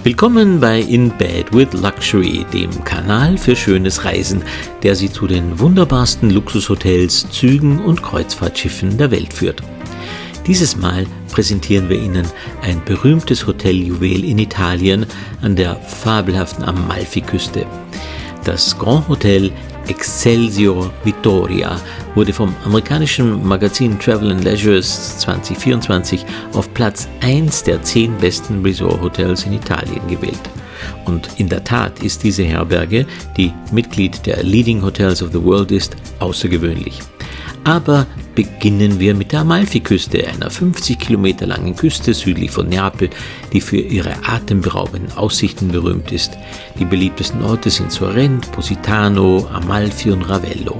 Willkommen bei In Bed with Luxury, dem Kanal für schönes Reisen, der Sie zu den wunderbarsten Luxushotels, Zügen und Kreuzfahrtschiffen der Welt führt. Dieses Mal präsentieren wir Ihnen ein berühmtes Hoteljuwel in Italien an der fabelhaften Amalfi-Küste. Das Grandhotel Excelsior Vittoria wurde vom amerikanischen Magazin Travel Leisure 2024 auf Platz 1 der 10 besten Resort-Hotels in Italien gewählt. Und in der Tat ist diese Herberge, die Mitglied der Leading Hotels of the World ist, außergewöhnlich. Aber beginnen wir mit der Amalfiküste, einer 50 Kilometer langen Küste südlich von Neapel, die für ihre atemberaubenden Aussichten berühmt ist. Die beliebtesten Orte sind Sorrent, Positano, Amalfi und Ravello.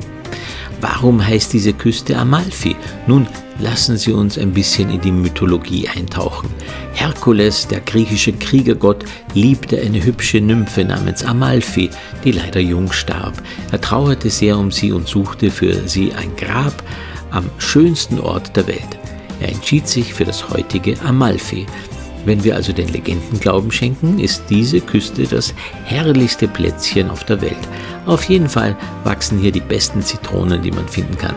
Warum heißt diese Küste Amalfi? Nun, lassen Sie uns ein bisschen in die Mythologie eintauchen. Herkules, der griechische Kriegergott, liebte eine hübsche Nymphe namens Amalfi, die leider jung starb. Er trauerte sehr um sie und suchte für sie ein Grab am schönsten Ort der Welt. Er entschied sich für das heutige Amalfi. Wenn wir also den Legenden Glauben schenken, ist diese Küste das herrlichste Plätzchen auf der Welt. Auf jeden Fall wachsen hier die besten Zitronen, die man finden kann.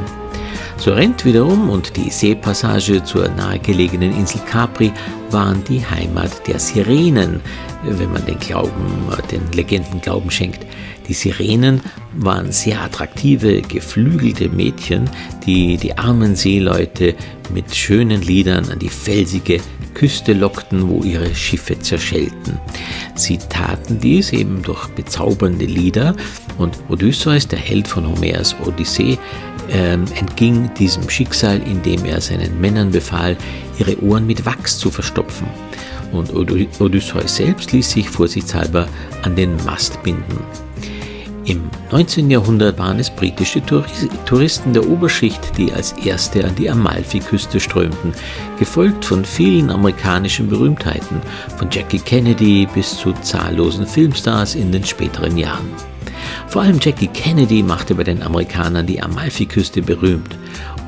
Sorrent wiederum und die Seepassage zur nahegelegenen Insel Capri waren die Heimat der Sirenen, wenn man den Legenden Glauben schenkt. Die Sirenen waren sehr attraktive, geflügelte Mädchen, die die armen Seeleute mit schönen Liedern an die felsige Küste lockten, wo ihre Schiffe zerschellten. Sie taten dies eben durch bezaubernde Lieder und Odysseus, der Held von Homers Odyssee, entging diesem Schicksal, indem er seinen Männern befahl, ihre Ohren mit Wachs zu verstopfen. Und Odysseus selbst ließ sich vorsichtshalber an den Mast binden. Im 19. Jahrhundert waren es britische Touristen der Oberschicht, die als erste an die Amalfi-Küste strömten, gefolgt von vielen amerikanischen Berühmtheiten, von Jackie Kennedy bis zu zahllosen Filmstars in den späteren Jahren. Vor allem Jackie Kennedy machte bei den Amerikanern die Amalfi-Küste berühmt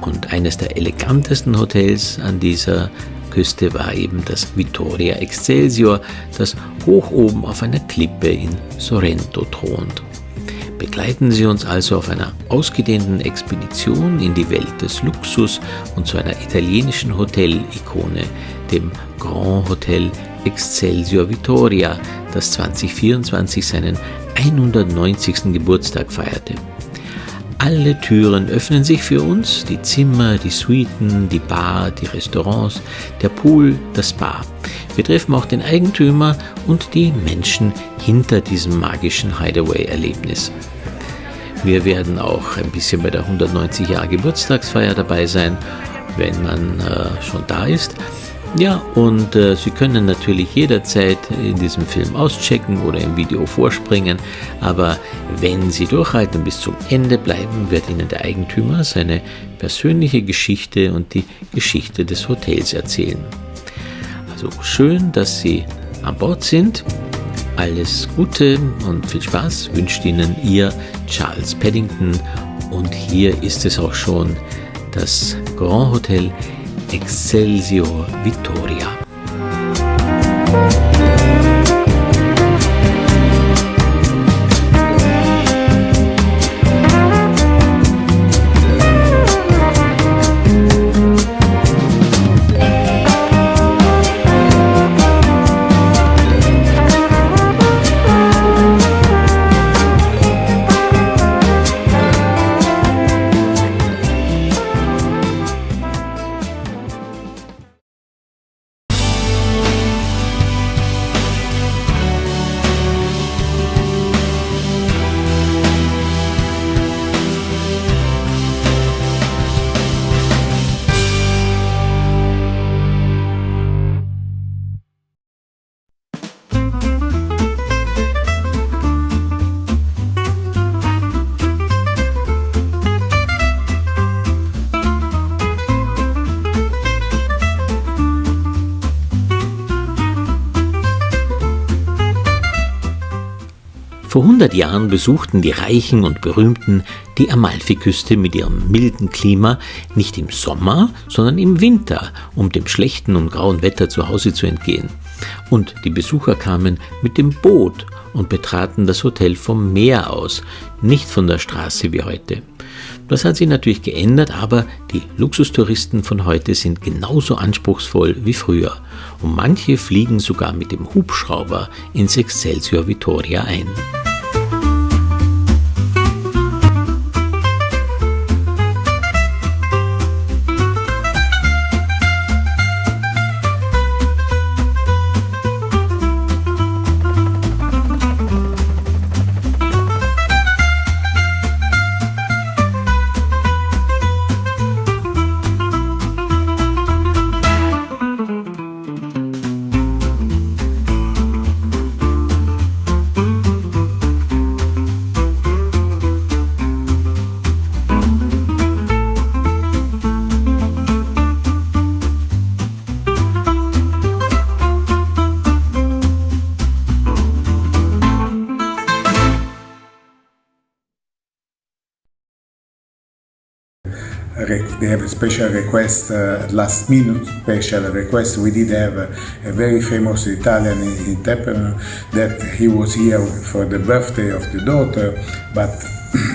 und eines der elegantesten Hotels an dieser Küste war eben das Vittoria Excelsior, das hoch oben auf einer Klippe in Sorrento thront. Begleiten Sie uns also auf einer ausgedehnten Expedition in die Welt des Luxus und zu einer italienischen Hotel-Ikone, dem Grandhotel Excelsior Vittoria, das 2024 seinen 190. Geburtstag feierte. Alle Türen öffnen sich für uns, die Zimmer, die Suiten, die Bar, die Restaurants, der Pool, das Spa. Wir treffen auch den Eigentümer und die Menschen hinter diesem magischen Hideaway-Erlebnis. Wir werden auch ein bisschen bei der 190 Jahre Geburtstagsfeier dabei sein, wenn man schon da ist. Ja, und Sie können natürlich jederzeit in diesem Film auschecken oder im Video vorspringen, aber wenn Sie durchhalten bis zum Ende bleiben, wird Ihnen der Eigentümer seine persönliche Geschichte und die Geschichte des Hotels erzählen. Also schön, dass Sie an Bord sind. Alles Gute und viel Spaß wünscht Ihnen Ihr Charles Paddington und hier ist es auch schon das Grand Hotel Excelsior Vittoria. Vor 100 Jahren besuchten die Reichen und Berühmten die Amalfiküste mit ihrem milden Klima nicht im Sommer, sondern im Winter, um dem schlechten und grauen Wetter zu Hause zu entgehen. Und die Besucher kamen mit dem Boot und betraten das Hotel vom Meer aus, nicht von der Straße wie heute. Das hat sich natürlich geändert, aber die Luxustouristen von heute sind genauso anspruchsvoll wie früher. Und manche fliegen sogar mit dem Hubschrauber ins Excelsior Vittoria ein. They have a special request, last minute special request. We did have a very famous Italian entrepreneur that he was here for the birthday of the daughter, but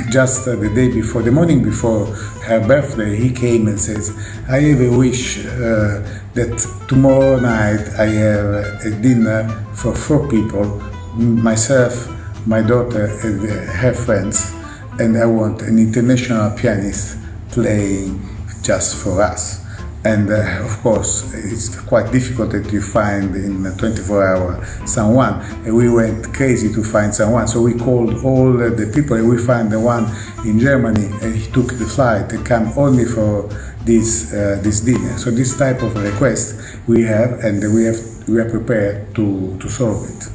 just the day before, the morning before her birthday, he came and says, I have a wish that tomorrow night I have a dinner for 4 people, myself, my daughter and her friends, and I want an international pianist playing just for us. And of course, it's quite difficult that you find in 24 hours someone. And we went crazy to find someone. So we called all the people and we found the one in Germany and he took the flight and come only for this dinner. So this type of request we have and we are prepared to solve it.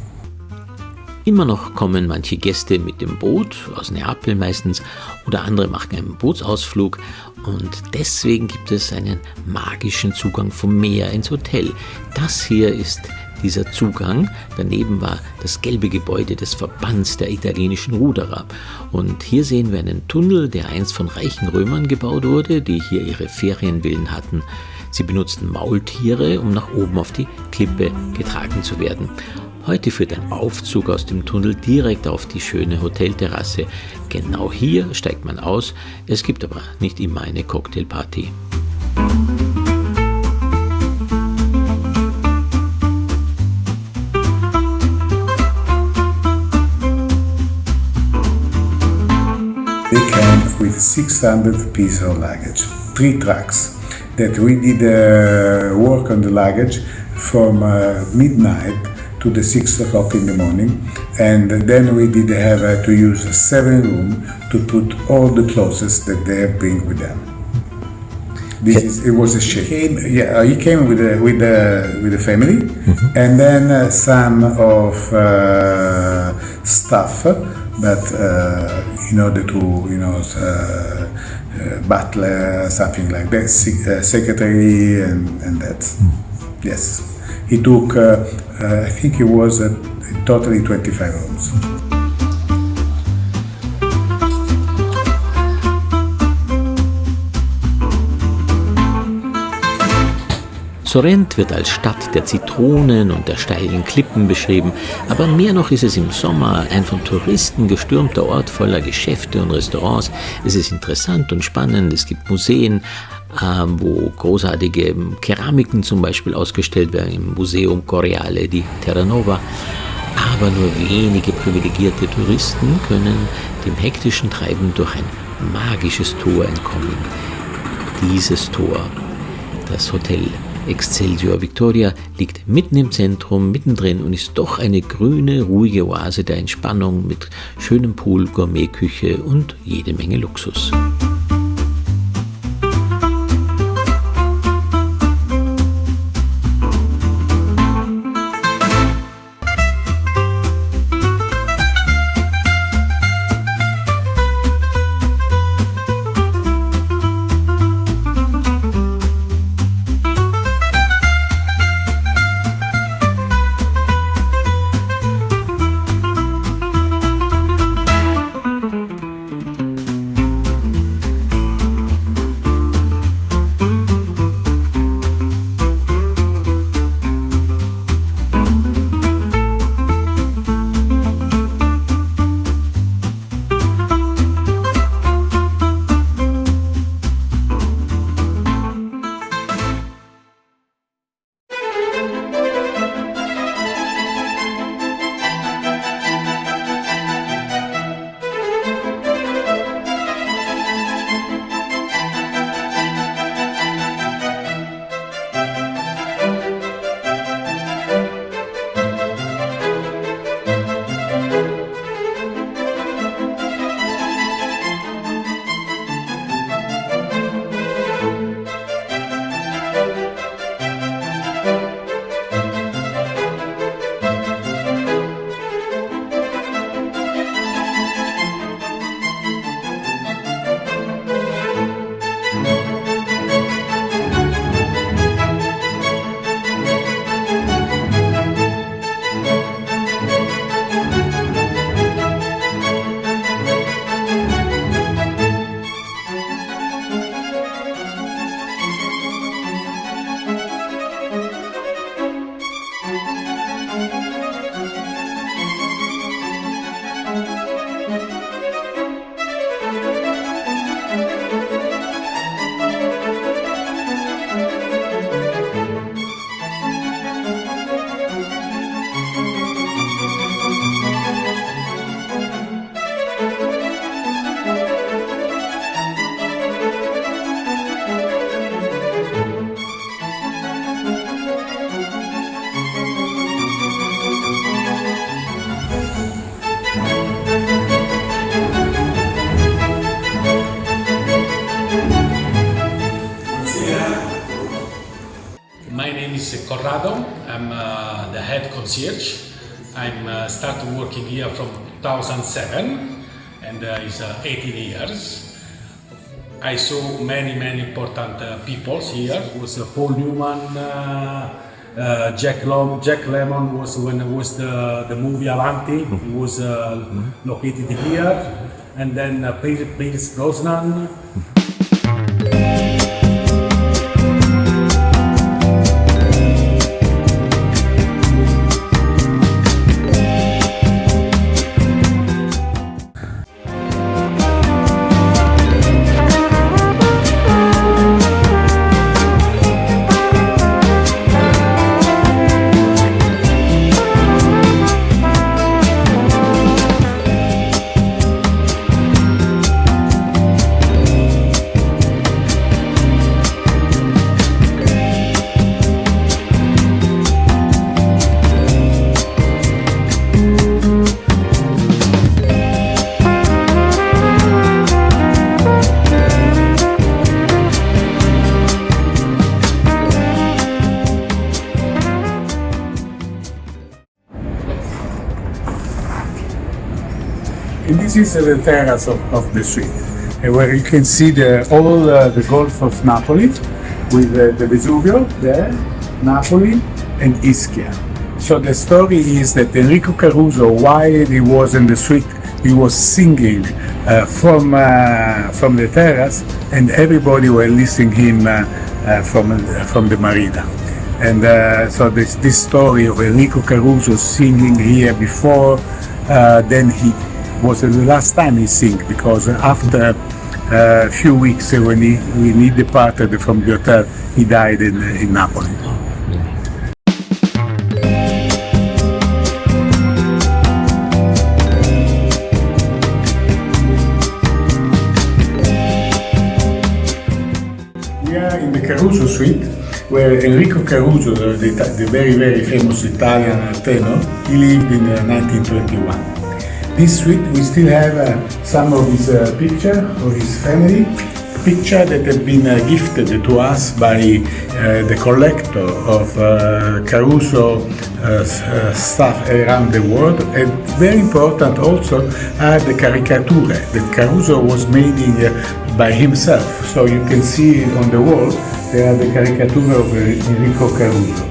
Immer noch kommen manche Gäste mit dem Boot, aus Neapel meistens, oder andere machen einen Bootsausflug und deswegen gibt es einen magischen Zugang vom Meer ins Hotel. Das hier ist dieser Zugang. Daneben war das gelbe Gebäude des Verbands der italienischen Ruderer. Und hier sehen wir einen Tunnel, der einst von reichen Römern gebaut wurde, die hier ihre Ferienvillen hatten. Sie benutzten Maultiere, um nach oben auf die Klippe getragen zu werden. Heute führt ein Aufzug aus dem Tunnel direkt auf die schöne Hotelterrasse. Genau hier steigt man aus. Es gibt aber nicht immer eine Cocktailparty. They came with 600 pieces of luggage, 3 trucks. That we did work on the luggage from midnight to the 6 o'clock in the morning, and then we did have to use 7 rooms to put all the clothes that they bring with them. It was a ship. He came with the family, and then some of stuff, but in order to butler, something like that, secretary, and that. Yes. He took, I think it was totally 25 rooms. Sorrent wird als Stadt der Zitronen und der steilen Klippen beschrieben, aber mehr noch ist es im Sommer ein von Touristen gestürmter Ort voller Geschäfte und Restaurants. Es ist interessant und spannend, es gibt Museen, wo großartige Keramiken zum Beispiel ausgestellt werden, im Museum Correale di Terranova. Aber nur wenige privilegierte Touristen können dem hektischen Treiben durch ein magisches Tor entkommen. Dieses Tor, das Hotel Excelsior Vittoria, liegt mitten im Zentrum, mittendrin und ist doch eine grüne, ruhige Oase der Entspannung mit schönem Pool, Gourmetküche und jede Menge Luxus. Corrado. I'm the head concierge. I'm started working here from 2007 and it's 18 years. I saw many important people here. It was Paul Newman, Jack Lemmon was when it was the movie Avanti. He was located here, and then Pierce Brosnan. And this is the terrace of the suite, where you can see the Golf of Napoli with the Vesuvio there, Napoli and Ischia. So the story is that Enrico Caruso, while he was in the suite, he was singing from the terrace, and everybody were listening him from the marina. And so this story of Enrico Caruso singing here before, then he was the last time he sang, because after a few weeks when he departed from the hotel, he died in Napoli. We are in the Caruso suite, where Enrico Caruso, the very famous Italian tenor, he lived in 1921. This suite, we still have some of his picture of his family, picture that have been gifted to us by the collector of Caruso stuff around the world. And very important also are the caricature that Caruso was making by himself. So you can see on the wall there are the caricature of Enrico Caruso.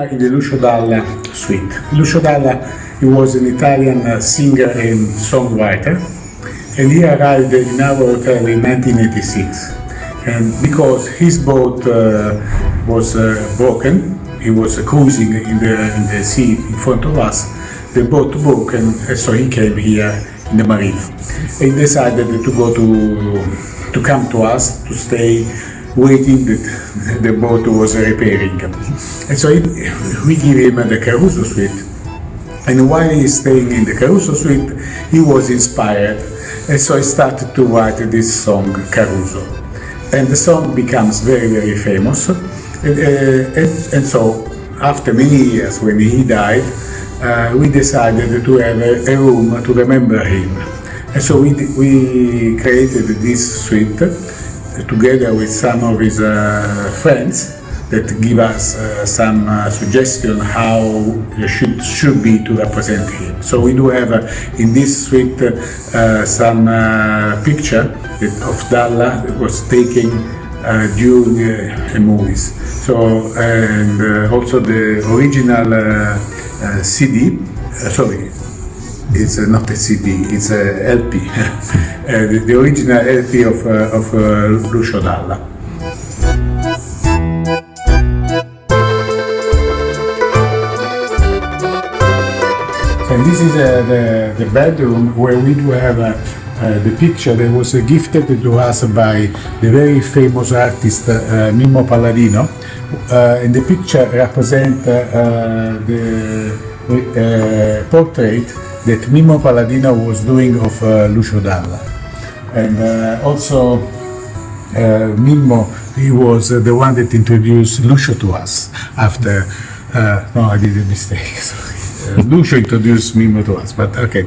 are in the Lucio Dalla suite. Lucio Dalla, he was an Italian singer and songwriter, and he arrived in our hotel in 1986. And because his boat was broken, he was cruising in the sea in front of us, the boat broke, and so he came here in the marina. He decided to come to us to stay, waiting that the boat was repairing. And so we give him the Caruso suite. And while he's staying in the Caruso suite, he was inspired, and so he started to write this song, Caruso. And the song becomes very, very famous. And so, after many years, when he died, we decided to have a room to remember him. And so we created this suite together with some of his friends that give us some suggestion how it should be to represent him. So we do have in this suite some picture of Dalla that was taken during the movies. So and also the original CD, sorry, it's not a CD, it's a LP, the original LP of Lucio Dalla. And this is the bedroom where we do have the picture that was gifted to us by the very famous artist Mimmo Palladino. And the picture represents the portrait that Mimmo Palladino was doing of Lucio Dalla. And also Mimmo, he was the one that introduced Lucio to us after, no, I did a mistake, sorry. Lucio introduced Mimmo to us, but okay.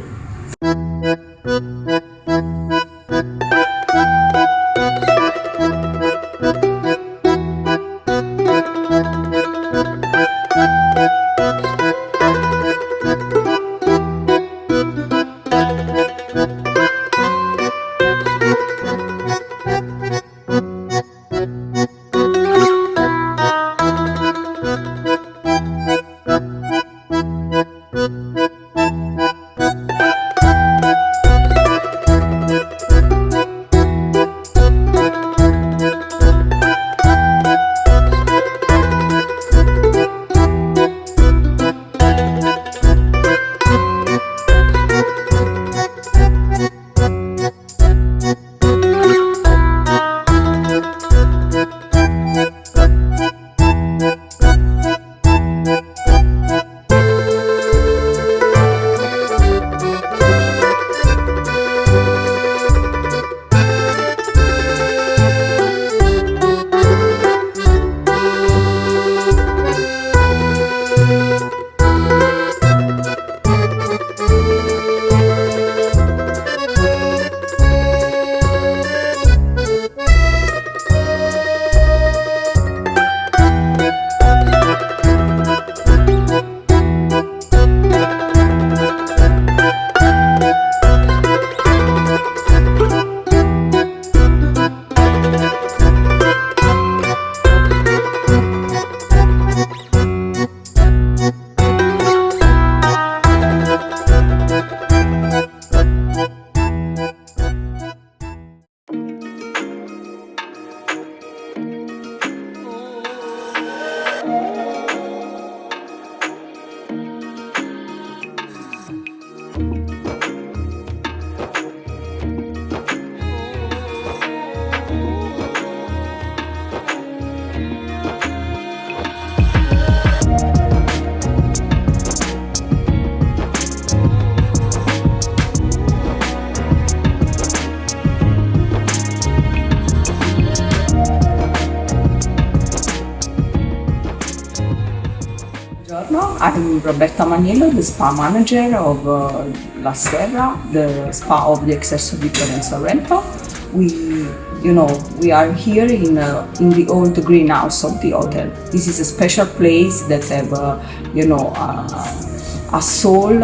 I'm Roberta Maniello, the spa manager of La Serra, the spa of the Excelsior Vittoria in Sorrento. We are here in the old greenhouse of the hotel. This is a special place that have, a soul,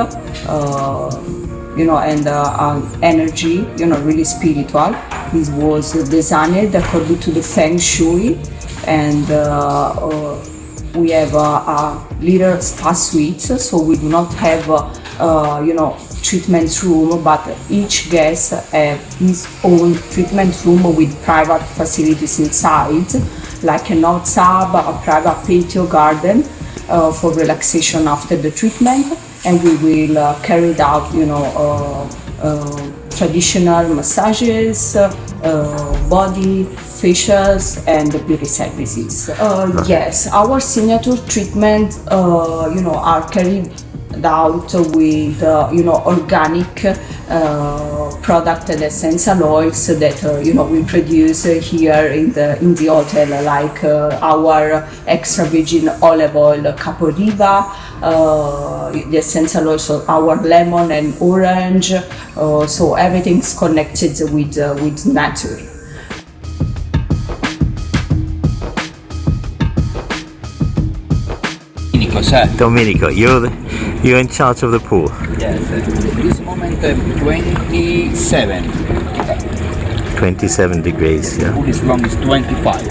and an energy, really spiritual. This was designed according to the Feng Shui, and we have a little spa suite, so we do not have treatment room, but each guest has his own treatment room with private facilities inside, like an hot tub, a private patio garden for relaxation after the treatment, and we will carry out traditional massages, body facials, and beauty services. Yes, our signature treatment are carried out with organic product and essential oils that we produce here in the hotel, like our extra virgin olive oil Capodiva, the essential oils of our lemon and orange, so everything's connected with nature. Domenico, you're in charge of the pool. Yes, at this moment 27. 27 degrees, The yeah. pool is long is 25.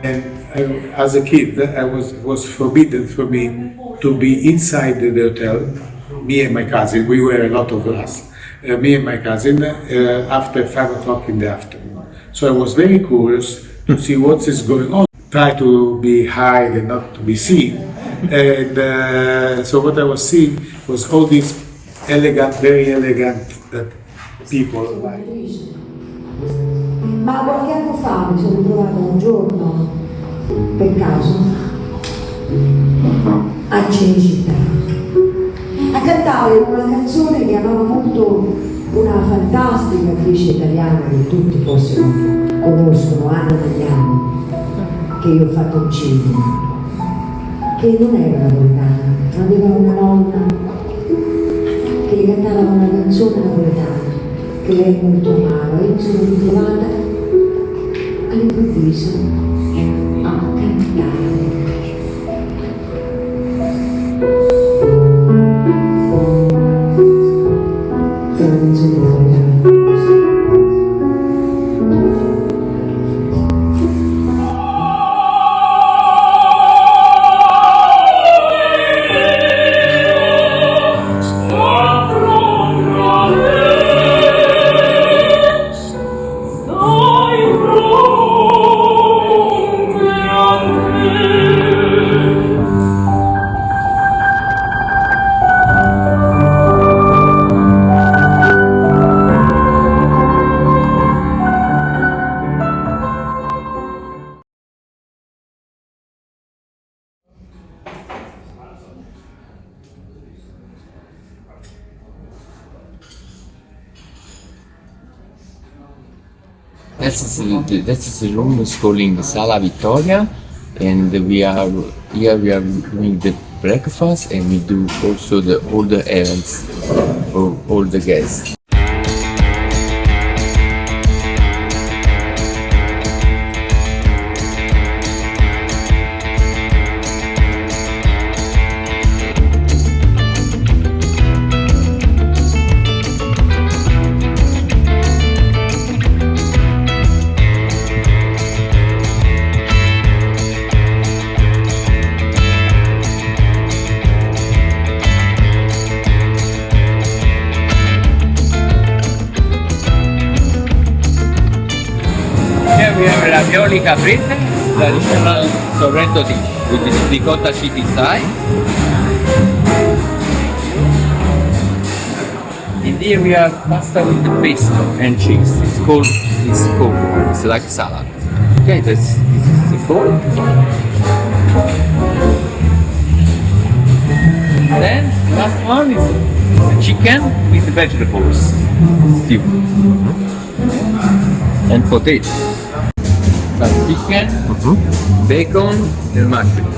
And as a kid, it was forbidden for me to be inside the hotel. Me and my cousin, we were a lot of us. Me and my cousin after 5 o'clock in the afternoon. So I was very curious to see what is going on. Try to be hide and not to be seen. And so what I was seeing was all these elegant, very elegant people. Ma qualche anno fa mi sono trovata un giorno, per caso, a Cinecittà, a cantare una canzone che amava molto una fantastica attrice italiana che tutti forse conoscono, Anna negli anni, che io ho fatto un cinema, che non era napoletana, ma aveva una nonna che cantava una canzone napoletana che lei molto amava. Io mi sono ritrovata all'improvviso a cantare. Una canzone napoletana. Oh the room is calling Sala Vittoria, and we are doing the breakfast, and we do also all the events for all the guests. We have ravioli caprese, traditional Sorrento dish with the ricotta sheet inside. In here we have pasta with the pesto and cheese. It's like salad. Okay, this is the bowl. Then last one is the chicken with the vegetables stew and potatoes. Chicken, bacon, and mushroom.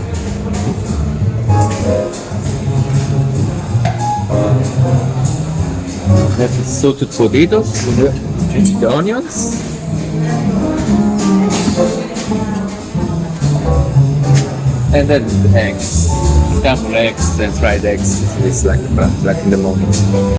That's the salted potatoes and the onions. And then the eggs. Scrambled eggs and fried eggs. It's like in the morning.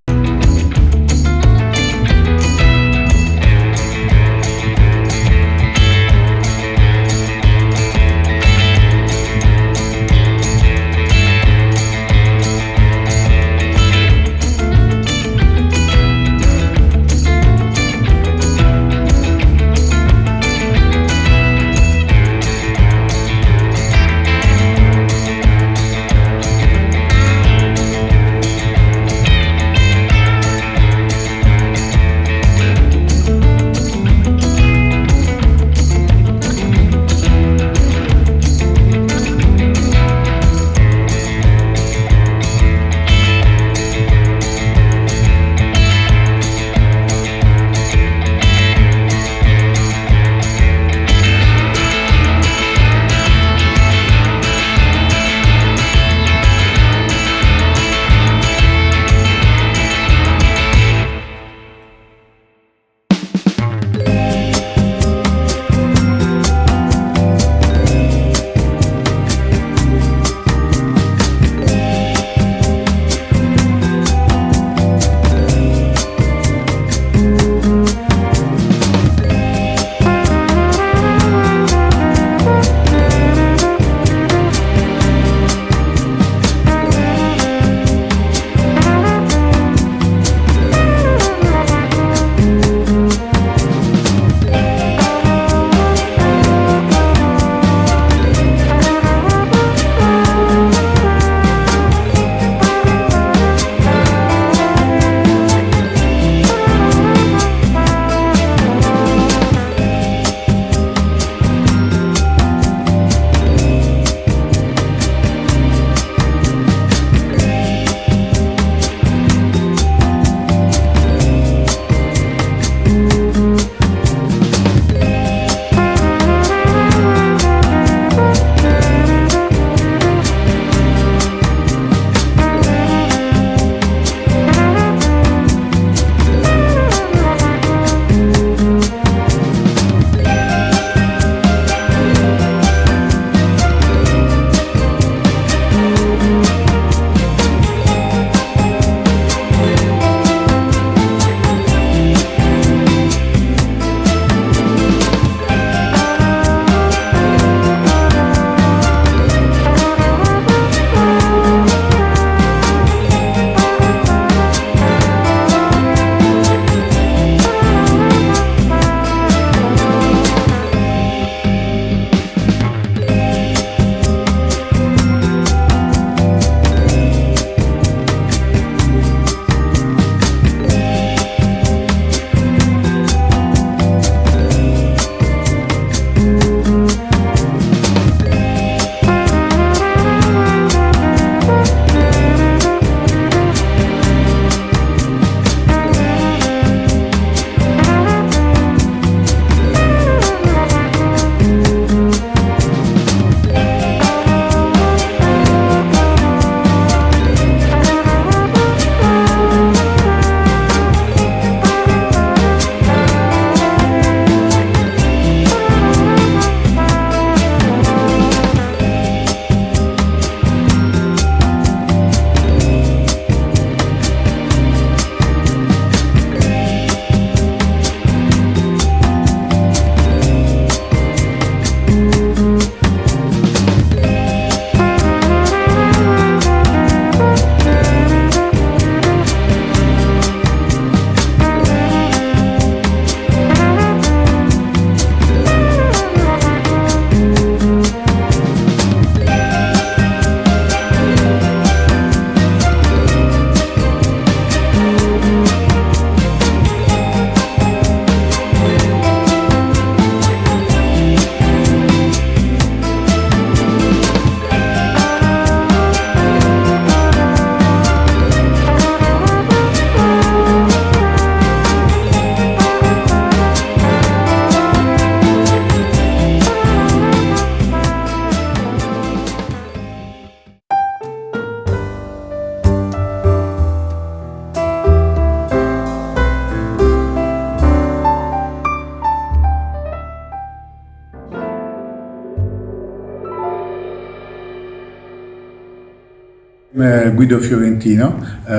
Guido Fiorentino,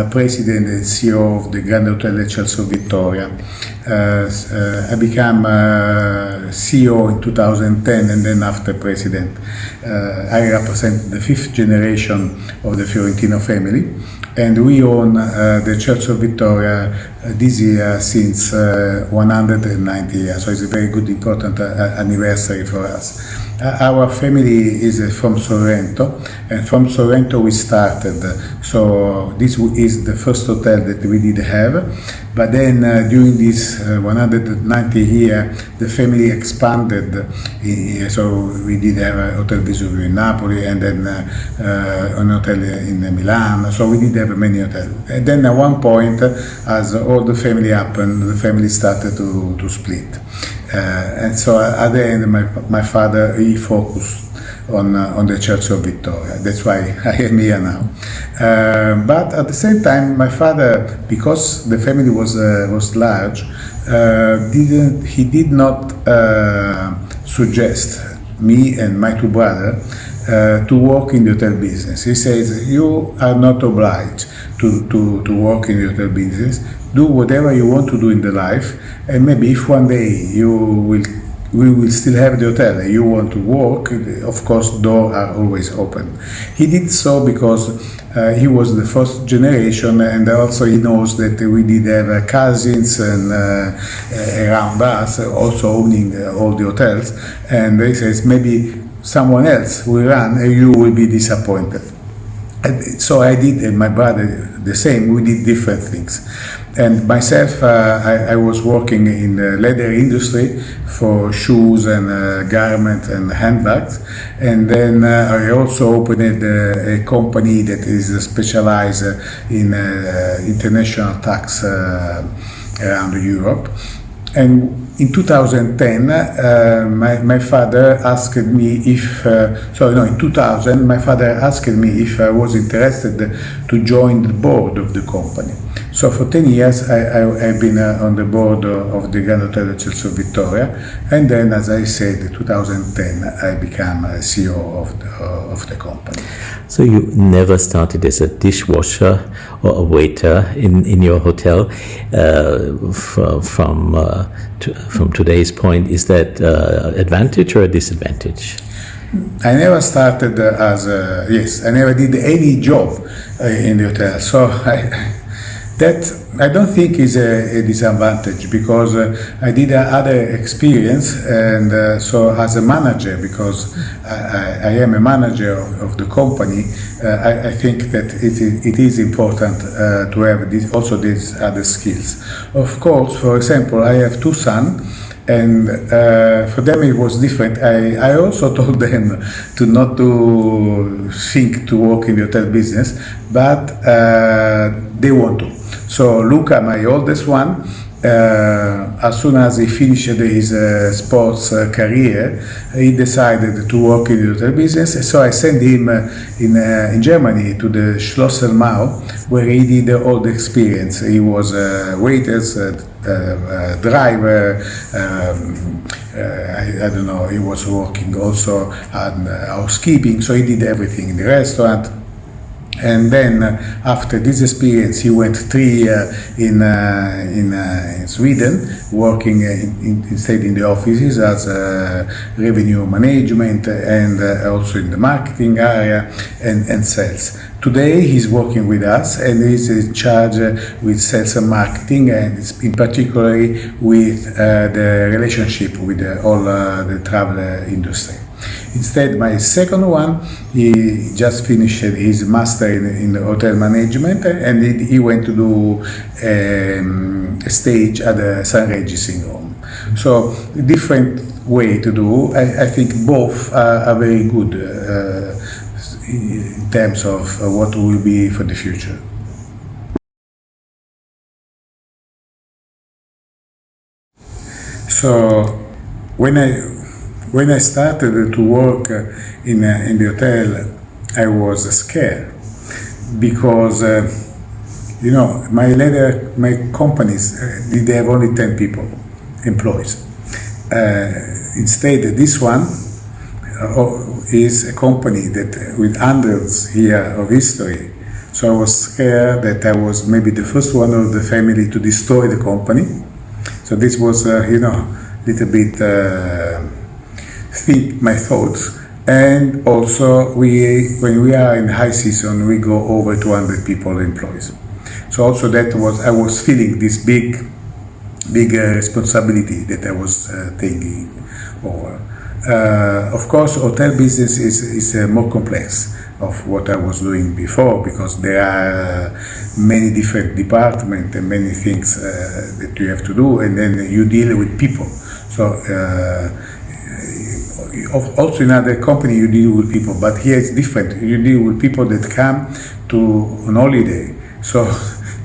President and CEO of the Grandhotel Excelsior Vittoria. I became CEO in 2010 and then after President. I represent the fifth generation of the Fiorentino family, and we own the Excelsior Vittoria this year since 190 years, so it's a very good, important anniversary for us. Our family is from Sorrento, and from Sorrento we started. So this is the first hotel that we did have. But then during this 190 year, the family expanded. So we did have a Hotel Vesuvio in Napoli, and then an hotel in Milan. So we did have many hotels. And then at one point, as all the family happened, the family started to split. And so at the end, my father, he focused on the Excelsior Vittoria. That's why I am here now. But at the same time, my father, because the family was large, he did not suggest me and my two brothers to work in the hotel business. He says, you are not obliged to work in the hotel business. Do whatever you want to do in the life, and maybe if one day we will still have the hotel and you want to work, of course doors are always open. He did so because he was the first generation, and also he knows that we did have cousins and around us also owning all the hotels, and he says maybe someone else will run and you will be disappointed. And so I did, and my brother the same. We did different things. And myself, I was working in the leather industry for shoes and garments and handbags. And then I also opened a company that is specialized in international tax around Europe. And in 2010, my father asked me if, in 2000, my father asked me if I was interested to join the board of the company. So for 10 years, I've been on the board of the Grandhotel Excelsior Vittoria, and then, as I said, in 2010, I became CEO of the company. So you never started as a dishwasher or a waiter in your hotel. From today's point, is that advantage or a disadvantage? I never started I never did any job in the hotel. So that I don't think is a disadvantage, because I did other experience, and so as a manager, because I am a manager of the company, I think that it is important to have these other skills. Of course, for example, I have two sons, and for them it was different. I also told them to not to think to work in the hotel business, but they want to. So Luca, my oldest one, as soon as he finished his sports career, he decided to work in the hotel business. So I sent him in Germany to the Schlosser Mau, where he did all the experience. He was a waiter, driver, I don't know, he was working also on housekeeping, so he did everything in the restaurant. And then after this experience, he went 3 years in Sweden, working instead in the offices as revenue management, and also in the marketing area and sales. Today he's working with us, and he's in charge with sales and marketing, and in particular with the relationship with all the travel industry. Instead, my second one, he just finished his master in hotel management, and he went to do a stage at the San Regis in Rome. So, different way to do. I think both are very good in terms of what will be for the future. So, when I started to work in the hotel, I was scared, because my companies did have only 10 people, employees. Instead, this one is a company that with hundreds here of history, So I was scared that I was maybe the first one of the family to destroy the company. So this was, little bit think my thoughts. And also, when we are in high season, we go over 200 people employees. So also I was feeling this big responsibility that I was taking over. Of course, hotel business is more complex of what I was doing before, because there are many different departments and many things that you have to do, and then you deal with people. So also in other company you deal with people, but here it's different. You deal with people that come to an holiday, so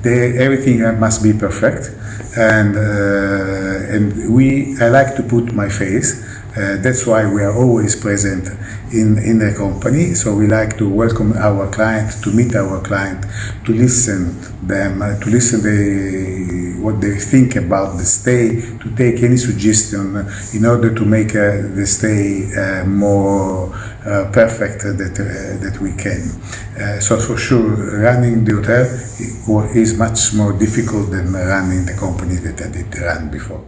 everything must be perfect, and I like to put my face. That's why we are always present in the company. So we like to welcome our client, to meet our client, to listen them, to listen what they think about the stay, to take any suggestion in order to make the stay more perfect that we can. So for sure, running the hotel is much more difficult than running the company that I did run before.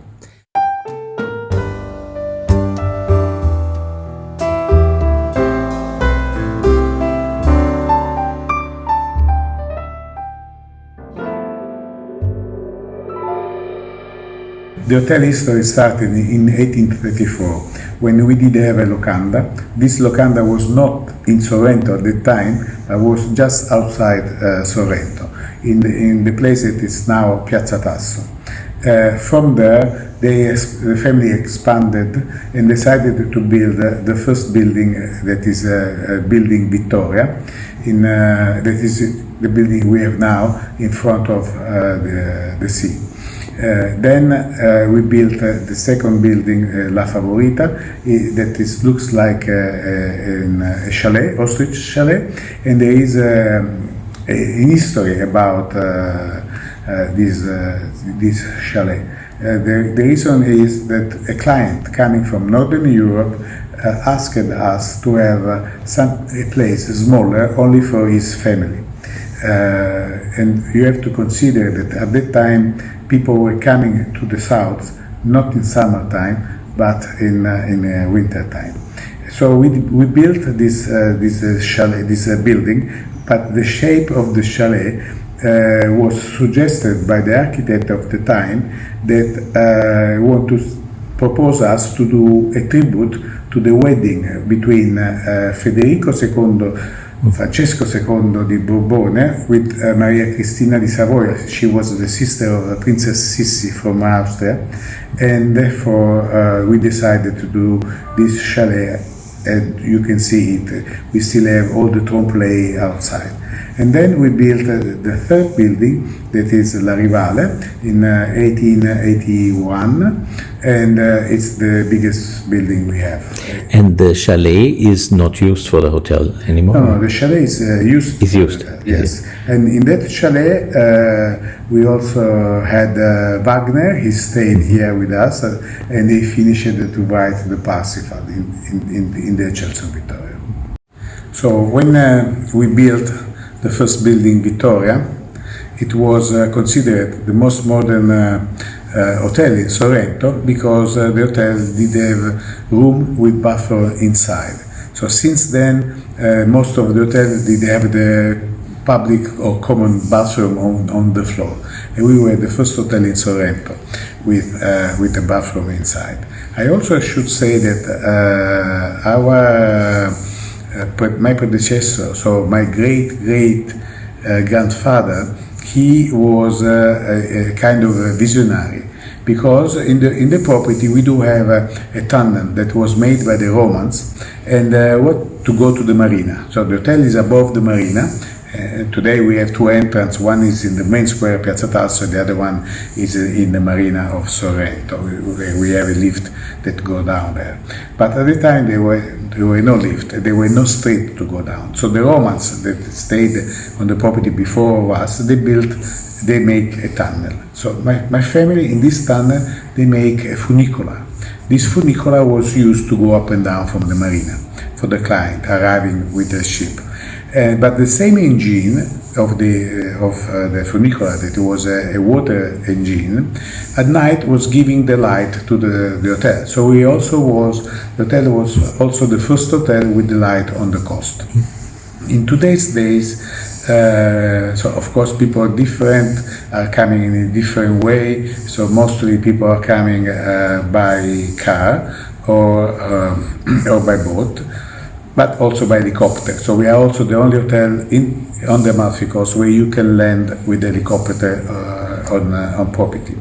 The hotel history started in 1834 when we did have a locanda. This locanda was not in Sorrento at the time, but was just outside Sorrento, in the place that is now Piazza Tasso. From there, the family expanded and decided to build the first building, that is building Vittoria, that is the building we have now in front of the sea. Then we built the second building, La Favorita, that looks like a chalet, Aussicht chalet, and there is an history about this chalet. The reason is that a client coming from Northern Europe asked us to have a place smaller only for his family. And you have to consider that at that time people were coming to the south, not in summertime, but in winter time. So we built this chalet, this building, but the shape of the chalet was suggested by the architect of the time that want to propose us to do a tribute to the wedding between Federico II, Francesco II di Borbone with Maria Cristina di Savoia. She was the sister of Princess Sissi from Austria, and therefore we decided to do this chalet, and you can see it. We still have all the trompe-l'œil outside. And then we built the third building, that is La Rivale, in 1881, and it's the biggest building we have. And the chalet is not used for the hotel anymore? No, the chalet is used. Is used. Yes. And in that chalet, we also had Wagner. He stayed here with us, and he finished to write the Parsifal in the Excelsior Vittoria. So when we built the first building, Vittoria, it was considered the most modern hotel in Sorrento, because the hotel did have room with bathroom inside. So since then, most of the hotels did have the public or common bathroom on the floor. And we were the first hotel in Sorrento with a bathroom inside. I also should say that my predecessor, so my great grandfather, he was a kind of a visionary, because in the property we do have a tunnel that was made by the Romans, and to go to the marina. So the hotel is above the marina. Today we have two entrances. One is in the main square, Piazza Tasso, the other one is in the marina of Sorrento. We have a lift that go down there. But at the time there were no lift, there were no street to go down. So the Romans that stayed on the property before us, they make a tunnel. So my family, in this tunnel, they make a funicular. This funicular was used to go up and down from the marina for the client arriving with the ship. But the same engine of the funicular, that was a water engine, at night was giving the light to the hotel. So the hotel was also the first hotel with the light on the coast. In today's days, so of course people are different, are coming in a different way. So mostly people are coming by car or by boat, but also by helicopter. So we are also the only hotel on the Amalfi-Coast where you can land with the helicopter on property.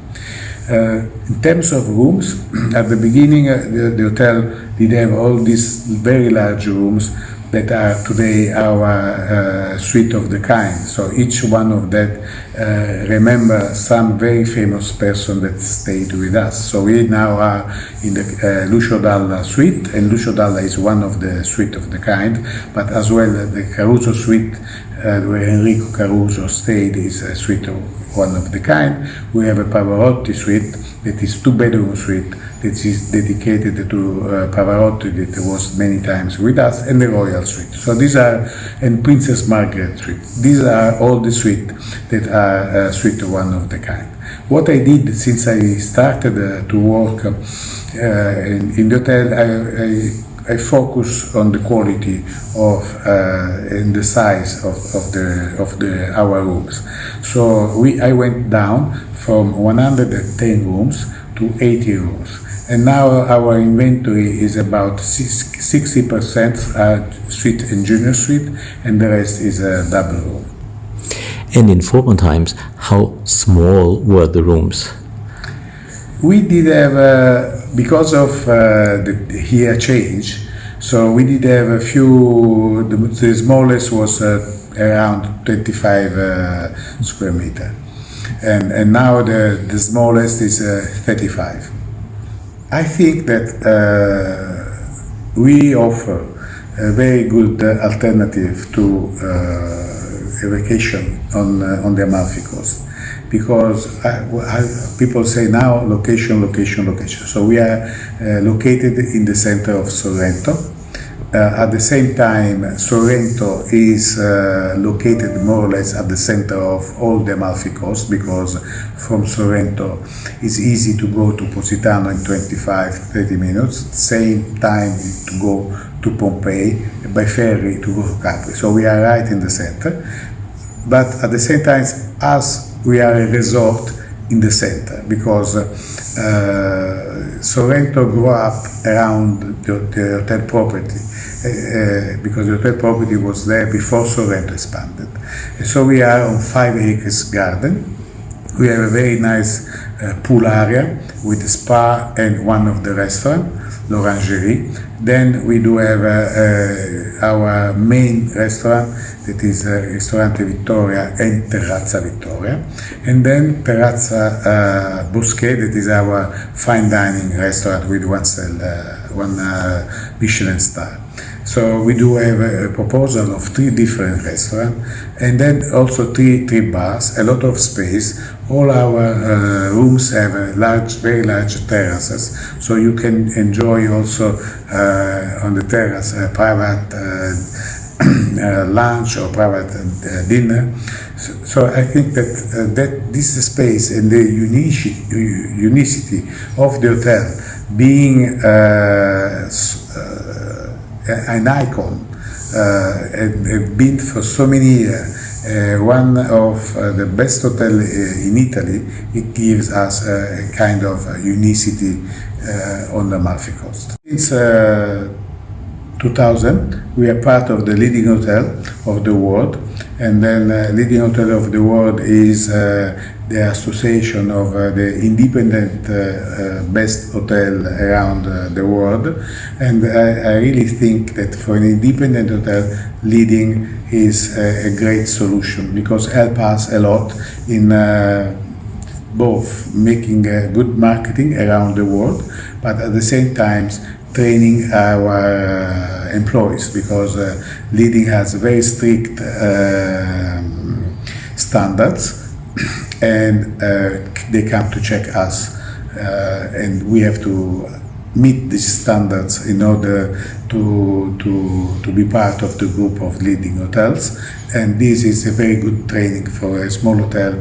In terms of rooms, at the beginning the hotel did have all these very large rooms that are today our suite of the kind. So each one of that remember some very famous person that stayed with us. So we now are in the Lucio Dalla suite, and Lucio Dalla is one of the suite of the kind, but as well the Caruso suite where Enrico Caruso stayed is a suite of one of the kind. We have a Pavarotti suite that is 2-bedroom suite that is dedicated to Pavarotti that was many times with us, and the Royal Suite. So these are, and Princess Margaret Suite. These are all the suites that are suite one of the kind. What I did since I started to work in the hotel, I focus on the quality of and the size of our rooms. So I went down from 110 rooms to 80 rooms. And now our inventory is about 60% suite and junior suite, and the rest is a double room. And in former times, how small were the rooms? We did have, because of the year change, so we did have a few, the smallest was around 25 square meter. And now the smallest is 35. I think that we offer a very good alternative to a vacation on the Amalfi Coast, because people say now location. So we are located in the center of Sorrento. At the same time, Sorrento is located more or less at the center of all the Amalfi Coast, because from Sorrento it's easy to go to Positano in 25-30 minutes, same time to go to Pompeii, by ferry to go to Capri. So we are right in the center, but at the same time as we are a resort in the center, because Sorrento grew up around the hotel property, because the hotel property was there before Sorrento expanded. And so we are on 5 acres garden. We have a very nice pool area with a spa and one of the restaurants, l'Orangerie. Then we do have our main restaurant, that is Ristorante Vittoria and Terrazza Vittoria. And then Terrazza Bosquet, that is our fine dining restaurant with one Michelin star. So we do have a proposal of 3 different restaurants, and then also three bars, a lot of space. All our rooms have very large terraces, so you can enjoy also on the terrace private lunch or private dinner. So I think that this space and the unicity of the hotel, being an icon and been for so many years one of the best hotel in Italy, it gives us a kind of unicity on the Amalfi Coast. Since 2000, we are part of the leading hotel of the world, and then leading hotel of the world is the association of the independent best hotel around the world, and I really think that for an independent hotel, leading is a great solution, because it helps us a lot in both making good marketing around the world, but at the same time training our employees, because leading has very strict standards, and they come to check us, and we have to meet these standards in order to be part of the group of leading hotels, and this is a very good training for a small hotel,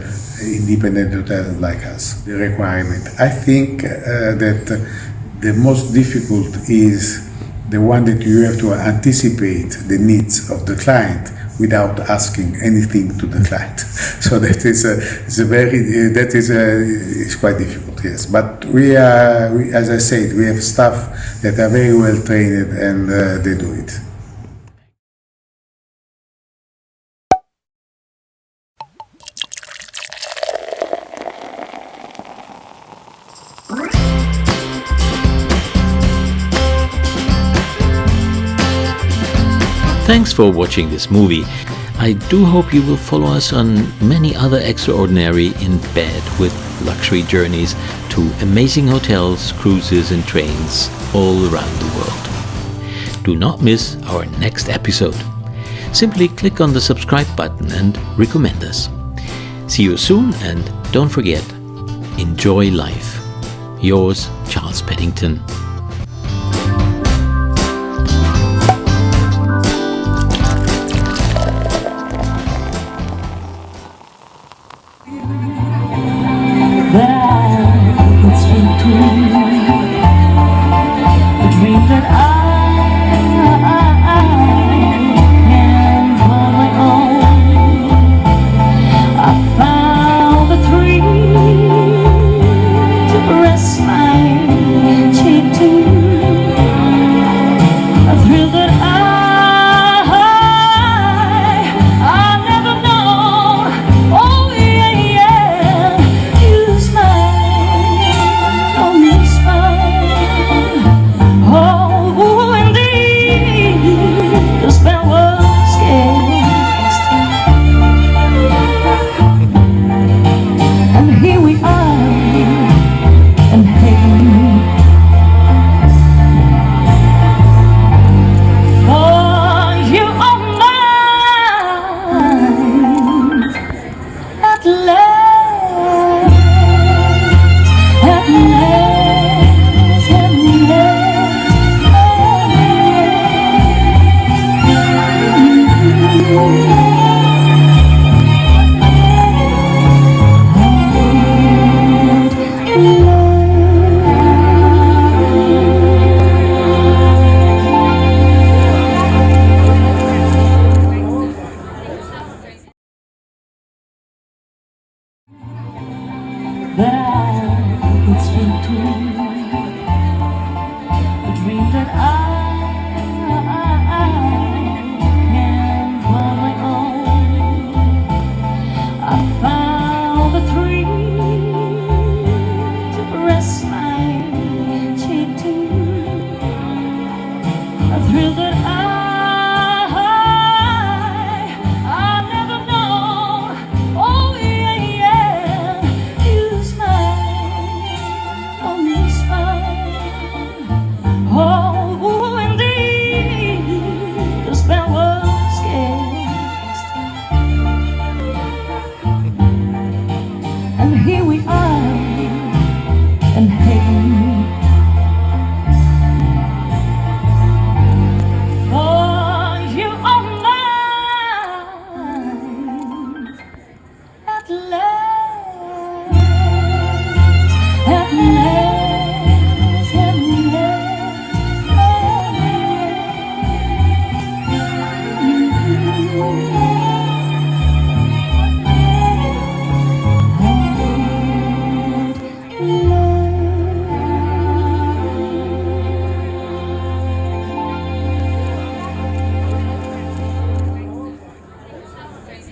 independent hotel like us. The requirement, I think that the most difficult is the one that you have to anticipate the needs of the client without asking anything to the client. So that is it's quite difficult, yes. But we as I said, we have staff that are very well trained and they do it. Thanks for watching this movie. I do hope you will follow us on many other extraordinary in bed with luxury journeys to amazing hotels, cruises and trains all around the world. Do not miss our next episode. Simply click on the subscribe button and recommend us. See you soon, and don't forget, enjoy life. Yours, Charles Paddington.